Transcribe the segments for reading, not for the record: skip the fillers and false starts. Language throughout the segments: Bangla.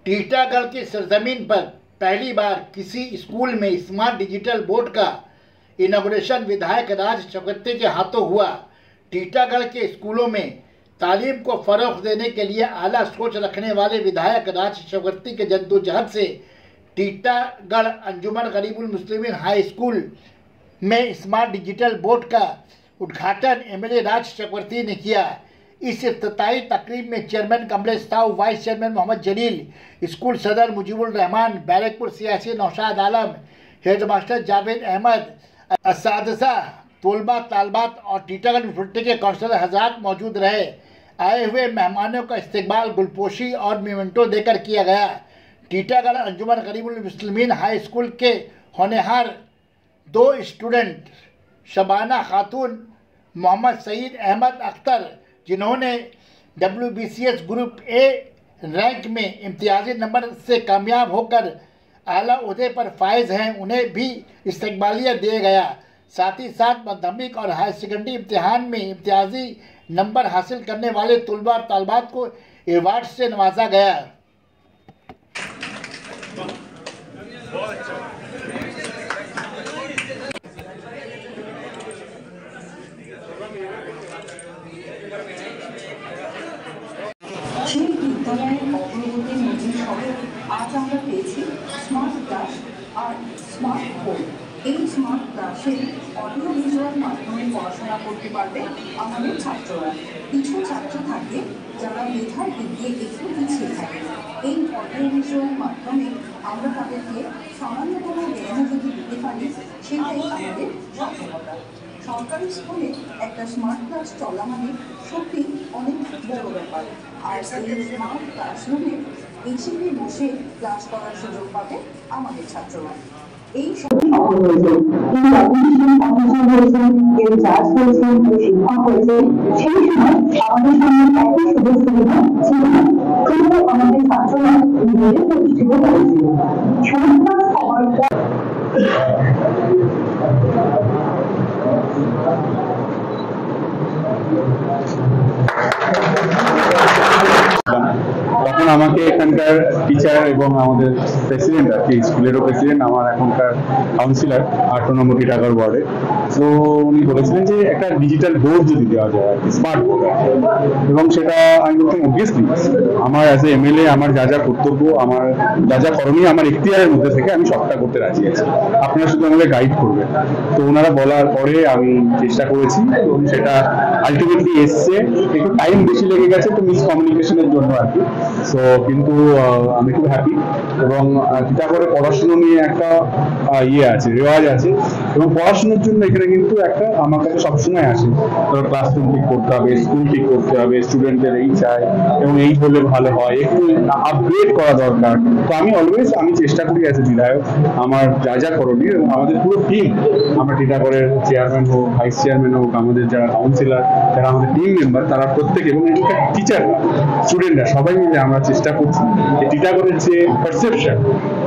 टीटागढ़ की सरजमीन पर पहली बार किसी स्कूल में स्मार्ट डिजिटल बोर्ड का इनॉग्रेशन विधायक राज चक्रवर्ती के हाथों हुआ। टीटागढ़ के स्कूलों में तालीम को फ़रोग़ देने के लिए आला सोच रखने वाले विधायक राज चक्रवर्ती के जद्दोजहद से टीटागढ़ अंजमन غریب المسلمین हाई स्कूल में स्मार्ट डिजिटल बोर्ड का उद्घाटन एमएलए राज चक्रवर्ती ने किया। इस इफ्तिताही तकरीब में chairman Kamlesh Sahu, vice chairman Mohammad Jalil, school सदर मुजीबुर रहमान, बैरकपुर सियासी नौशाद आलम, हेडमास्टर जावेद अहमद, असातिज़ा, तलबा तालबात और टीटागढ़ म्यूनिसिपलिटी के काउंसलर हजरात मौजूद रहे। आए हुए मेहमानों का इस्तकबाल गुलपोशी और मेमेंटो देकर किया गया। टीटागढ़ अंजमन غریب المسلمین हाई स्कूल के होनहार 2 स्टूडेंट शबाना खातून, मोहम्मद सईद अहमद अख्तर, जिन्होंने WBCS ग्रुप A रैंक में इम्तियाजी नंबर से कामयाब होकर आला ओहदे पर फायज हैं, उन्हें भी इस्तकबालिया दिया गया। साथ ही साथ माध्यमिक और हायर सेकेंडरी इम्तिहान में इम्तियाजी नंबर हासिल करने वाले तलबा और तालबात को एवार्ड से नवाजा गया। आज আমরা পেয়েছি স্মার্ট ক্লাস আর স্মার্ট বোর্ড। এই স্মার্ট ক্লাসে অডিও ভিজুয়াল মাধ্যমে পড়াশোনা করতে পারবে আমাদের ছাত্ররা। কিছু ছাত্র থাকে যারা মেধার দিক দিয়ে একটু পিছিয়ে থাকে। এই অডিও ভিজুয়াল মাধ্যমে আমরা তাদেরকে সামান্যতম জ্ঞান যদি দিতে পারি, সেটাই আমাদের সফলতা। সরকারি স্কুলে একটা স্মার্ট ক্লাস চলা মানে সত্যি অনেক বড় ব্যাপার। আর এই স্মার্ট ক্লাসরুমে এসিপি বসে ক্লাস করার সুযোগ পাবে আমাদের ছাত্ররা। এই সবই সফল হয়েছে, কিন্তু অফিসার হয়েছেন, কেউ জাজ হয়েছেন, কেউ শিক্ষক হয়েছে। সেই সময় আমাদের সামনে একই সুযোগ সুবিধা ছিল না, কিন্তু আমাদের ছাত্ররা নিজেদের প্রতিষ্ঠিত করেছিল। স্মার্ট ক্লাস হওয়ার পর তখন আমাকে এখানকার টিচার এবং আমাদের প্রেসিডেন্ট, আর কি স্কুলেরও প্রেসিডেন্ট, আমার এখনকার কাউন্সিলর 8 নম্বর টিটাগড় ওয়ার্ডে, তো উনি বলেছিলেন যে একটা ডিজিটাল বোর্ড যদি দেওয়া যায়, স্মার্ট বোর্ড, এবং সেটা আমি বলতাম অবভিয়াসলি আমার অ্যাজ এ এমএলএ আমার যা যা কর্তব্য, আমার যা যা করণীয় আমার এখতিয়ারের মধ্যে থেকে আমি সবটা করতে রাজি আছি, আপনারা শুধু আমাকে গাইড করবেন। তো ওনারা বলার পরে আমি চেষ্টা করেছি এবং সেটা আলটিমেটলি এসছে। একটু টাইম বেশি লেগে গেছে তো মিসকমিউনিকেশনের জন্য আর কি। সো কিন্তু আমি খুব হ্যাপি, এবং টিটাগড়ে পড়াশুনো নিয়ে একটা আছে, রেওয়াজ আছে, এবং পড়াশোনার জন্য এখানে কিন্তু একটা আমার কাছে সবসময় আসে, ধরো ক্লাসরুম ঠিক করতে হবে, স্কুল ঠিক করতে হবে, স্টুডেন্টদের এই চাই এবং এই হলে ভালো হয়, একটু আপগ্রেড করা দরকার। তো আমি অলওয়েজ চেষ্টা করি অ্যাজ এ বিধায়ক আমার যা যা করণীয়, এবং আমাদের পুরো টিম, আমরা টিটাগড়ের চেয়ারম্যান হোক, ভাইস চেয়ারম্যান হোক, আমাদের যারা কাউন্সিলর, যারা আমাদের টিম মেম্বার, তারা প্রত্যেকে, এবং এখানকার টিচাররা, স্টুডেন্টরা, সবাই মিলে আমরা চেষ্টা করছি যে টিটাগড়ের যে পারসেপশন,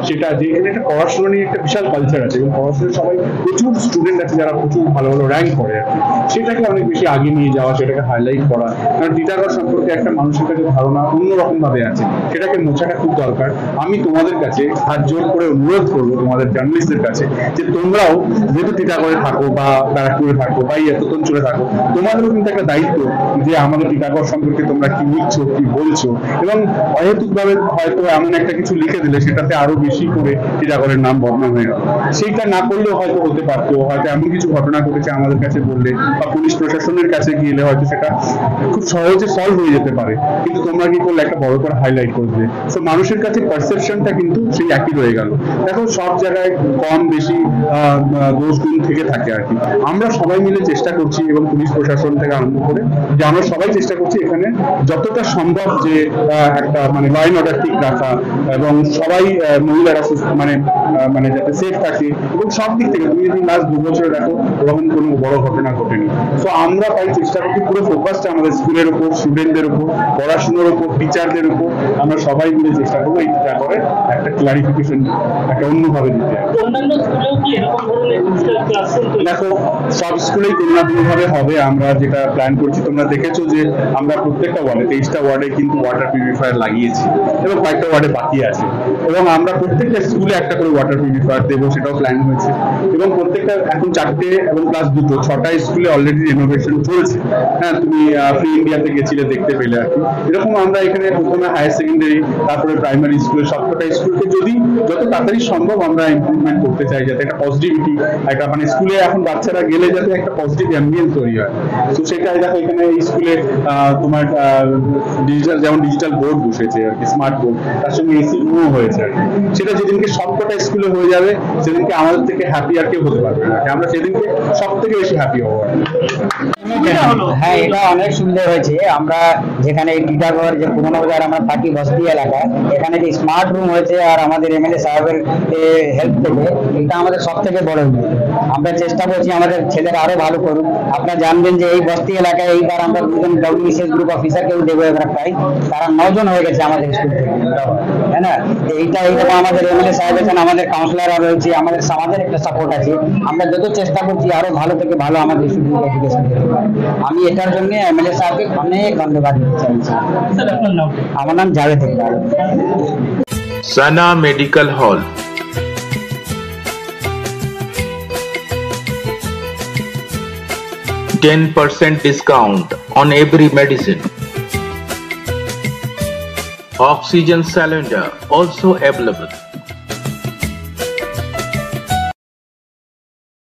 সেটা যে এখানে একটা পড়াশোনা নিয়ে একটা বিশাল কালচার আছে, এবং পড়াশোনার সবাই প্রচুর স্টুডেন্ট আছে যারা প্রচুর ভালো ভালো র্যাঙ্ক করে আর কি, সেটাকে অনেক বেশি আগে নিয়ে যাওয়া, সেটাকে হাইলাইট করা। কারণ টিটাগড় সম্পর্কে একটা মানুষের কাছে ধারণা অন্যরকম ভাবে আছে, সেটাকে মোছাটা খুব দরকার। আমি তোমাদের কাছে হাত জোর করে অনুরোধ করবো, তোমাদের জার্নালিস্টদের কাছে, যে তোমরাও যেহেতু টিটাগড়ে থাকো বা ব্যারাকপুরে থাকো বা এত অঞ্চলে থাকো, তোমাদেরও কিন্তু একটা দায়িত্ব যে আমাদের টিটাগড় সম্পর্কে তোমরা কি লিখছো, কি বলছো, এবং অহেতুকভাবে হয়তো এমন একটা কিছু লিখে দিলে সেটাতে আরো বেশি করে টিটাগড়ের নাম বদনাম হয়ে গেল। সেইটা না করলেও হয়তো হতে পারতো, হয়তো এমন কিছু ঘটনা ঘটেছে আমাদের কাছে বললে বা পুলিশ প্রশাসনের কাছে গেলে হয়তো সেটা খুব সহজে সলভ হয়ে যেতে পারে, কিন্তু তোমরা কি করলে একটা বড় করে হাইলাইট করবে। তো মানুষের কাছে পারসেপশনটা কিন্তু সেই একই রয়ে গেল। দেখো সব জায়গায় কম বেশি দোষ গুণ থেকে থাকে আর কি। আমরা সবাই মিলে চেষ্টা করছি, এবং পুলিশ প্রশাসন থেকে আরম্ভ করে যে আমরা সবাই চেষ্টা করছি এখানে যতটা সম্ভব যে একটা ল অ্যান্ড অর্ডার ঠিক রাখা, এবং সবাই মহিলারা মানে যাতে সেফ থাকে, এবং সব দিক থেকে তুমি যদি লাস্ট 2 বছরে দেখো এরকম কোনো বড় ঘটনা ঘটেনি। তো আমরা তাই চেষ্টা করছি পুরো ফোকাসটা আমাদের স্কুলের উপর, স্টুডেন্টদের উপর, পড়াশোনার উপর, টিচারদের উপর। আমরা সবাই মিলে চেষ্টা করবো এই টিটা করে একটা ক্লারিফিকেশন একটা অন্যভাবে দিতে। দেখো সব স্কুলেই কোনো না কোনো ভাবে হবে, আমরা যেটা প্ল্যান করছি, তোমরা দেখেছো যে আমরা প্রত্যেকটা ওয়ার্ডে 23টা ওয়ার্ডে কিন্তু ওয়াটার পিউরিফায়ার লাগিয়েছি এবং কয়েকটা ওয়ার্ডে বাকি আছে, এবং আমরা প্রত্যেকটা স্কুলে একটা করে ওয়াটার পিউরিফায়ার দেবো, সেটাও প্ল্যান হয়েছে। এবং প্রত্যেকটা এখন 4টে এবং প্লাস 2টো 6টা স্কুলে অলরেডি রেনোভেশন চলছে। হ্যাঁ, তুমি ফ্রি ইন্ডিয়াতে গেছিলে, দেখতে পেলে আর কি। এরকম আমরা এখানে প্রথমে হায়ার সেকেন্ডারি, তারপরে প্রাইমারি স্কুলে সবকটা স্কুলকে যদি যত তাড়াতাড়ি সম্ভব আমরা ইমপ্রুভমেন্ট করতে চাই, যাতে একটা পজিটিভিটি, একটা মানে স্কুলে এখন বাচ্চারা গেলে যাতে একটা পজিটিভ অ্যাম্বিয়েন্স তৈরি হয়। তো সেটাই দেখো এখানে স্কুলে তোমার ডিজিটাল বোর্ড বসেছে আর কি, স্মার্ট বোর্ড, তার সঙ্গে এসি রুমও হয়েছে আর কি। সেটা যেদিনকে সবকটা স্কুলে হয়ে যাবে সেদিনকে আমাদের থেকে হ্যাপি আর কেউ হতে পারবে না, আমরা সেদিনকে সব থেকে বেশি হ্যাপি হবো। হ্যাঁ, এটা অনেক সুবিধা হয়েছে। আমরা যেখানে টিটাগড় যে পুরোনো বাজার আমরা থাকি বস্তি এলাকায়, এখানে যে স্মার্ট রুম হয়েছে আর আমাদের এমএলএ সাহেবের হেল্প থেকে, এটা আমাদের সব থেকে বড় উন্নতি। আমরা চেষ্টা করছি আমাদের ছেলেরা আরো ভালো করুক। আপনারা জানবেন যে এই বস্তি এলাকায় এইবার আমরা 2জন WBCS গ্রুপ অফিসারকেও দেবো এবার প্রায়, তারা 9 জন হয়ে গেছে আমাদের স্কুল থেকে, তাই না? এইরকম আমাদের এমএলএ সাহেব আছেন, আমাদের কাউন্সিলররা রয়েছে, আমাদের সমাজের একটা সাপোর্ট আছে। আমরা যত চেষ্টা করছি আরো ভালো থেকে ভালো আমাদের স্টুডেন্ট এডুকেশন। আমি এটার জন্য এমএলএ সাহেবকে অনেক ধন্যবাদ দিতে চাইছি। আমার নাম জাভেদ ইকবাল। সানা medical hall, 10% discount on every medicine. Oxygen cylinder also available.